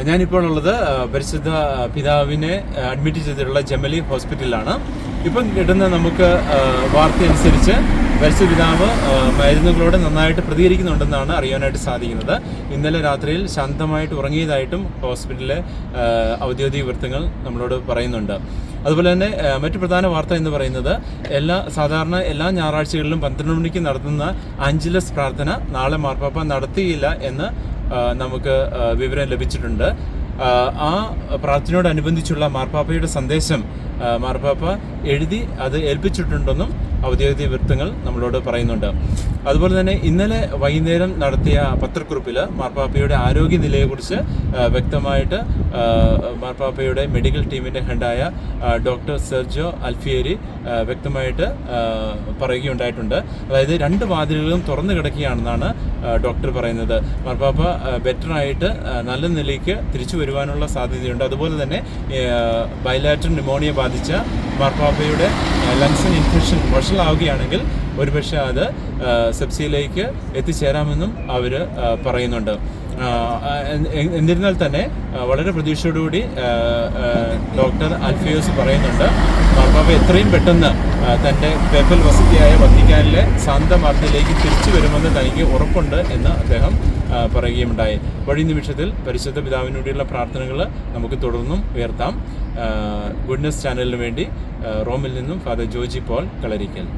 ഞാനിപ്പോൾ ഉള്ളത് പരിശുദ്ധ പിതാവിനെ അഡ്മിറ്റ് ചെയ്തിട്ടുള്ള ജമലി ഹോസ്പിറ്റലിലാണ്. ഇപ്പം കിട്ടുന്ന നമുക്ക് വാർത്ത അനുസരിച്ച് പരിശുദ്ധ പിതാവ് മരുന്നുകളോട് നന്നായിട്ട് പ്രതികരിക്കുന്നുണ്ടെന്നാണ് അറിയാനായിട്ട് സാധിക്കുന്നത്. ഇന്നലെ രാത്രിയിൽ ശാന്തമായിട്ട് ഉറങ്ങിയതായിട്ടും ഹോസ്പിറ്റലിലെ ഔദ്യോഗിക വൃത്തങ്ങൾ നമ്മളോട് പറയുന്നുണ്ട്. അതുപോലെ തന്നെ മറ്റു പ്രധാന വാർത്ത എന്ന് പറയുന്നത് സാധാരണ എല്ലാ ഞായറാഴ്ചകളിലും 12 മണിക്ക് നടത്തുന്ന ആഞ്ചലസ് പ്രാർത്ഥന നാളെ മാർപ്പാപ്പ നടത്തിയില്ല എന്ന് നമുക്ക് വിവരം ലഭിച്ചിട്ടുണ്ട്. ആ പ്രാർത്ഥനയോടനുബന്ധിച്ചുള്ള മാർപ്പാപ്പയുടെ സന്ദേശം മാർപ്പാപ്പ എഴുതി അത് ഏൽപ്പിച്ചിട്ടുണ്ടെന്നും ഔദ്യോഗിക വൃത്തങ്ങൾ നമ്മളോട് പറയുന്നുണ്ട്. അതുപോലെ തന്നെ ഇന്നലെ വൈകുന്നേരം നടത്തിയ പത്രക്കുറിപ്പിൽ മാർപ്പാപ്പയുടെ ആരോഗ്യനിലയെക്കുറിച്ച് വ്യക്തമായിട്ട് മാർപ്പാപ്പയുടെ മെഡിക്കൽ ടീമിൻ്റെ ഹെഡായ ഡോക്ടർ സെർജിയോ അൽഫിയേരി വ്യക്തമായിട്ട് പറയുകയുണ്ടായിട്ടുണ്ട്. അതായത് 2 വാതിലുകളും തുറന്നു കിടക്കുകയാണെന്നാണ് ഡോക്ടർ പറയുന്നത്. മാർപ്പാപ്പ ബെറ്ററായിട്ട് നല്ല നിലയ്ക്ക് തിരിച്ചു വരുവാനുള്ള സാധ്യതയുണ്ട്. അതുപോലെ തന്നെ ബൈലാറ്ററൽ ന്യൂമോണിയ ബാധിച്ച മാർപ്പാപ്പയുടെ ലങ്സിന് ഇൻഫെക്ഷൻ വഷളാവുകയാണെങ്കിൽ ഒരുപക്ഷെ അത് സെപ്സിയിലേക്ക് എത്തിച്ചേരാമെന്നും അവർ പറയുന്നുണ്ട്. എന്നിരുന്നാൽ തന്നെ വളരെ പ്രതീക്ഷയോടുകൂടി ഡോക്ടർ അൽഫിയോസ് പറയുന്നുണ്ട്, മാർപ്പാപ്പ എത്രയും പെട്ടെന്ന് തൻ്റെ പേപ്പൽ വസതിയായ വത്തിക്കാനിലെ സാന്തമാർത്തയിലേക്ക് തിരിച്ചു വരുമെന്ന് തനിക്ക് ഉറപ്പുണ്ട് എന്ന് അദ്ദേഹം പറയുകയുണ്ടായി. വഴി നിമിഷത്തിൽ പരിശുദ്ധ പിതാവിനോടുള്ള പ്രാർത്ഥനകൾ നമുക്ക് തുടർന്നും ഉയർത്താം. ഗുഡ്നസ് ചാനലിന് വേണ്ടി റോമിൽ നിന്നും ഫാദർ ജോജി പോൾ കളരിക്കൽ.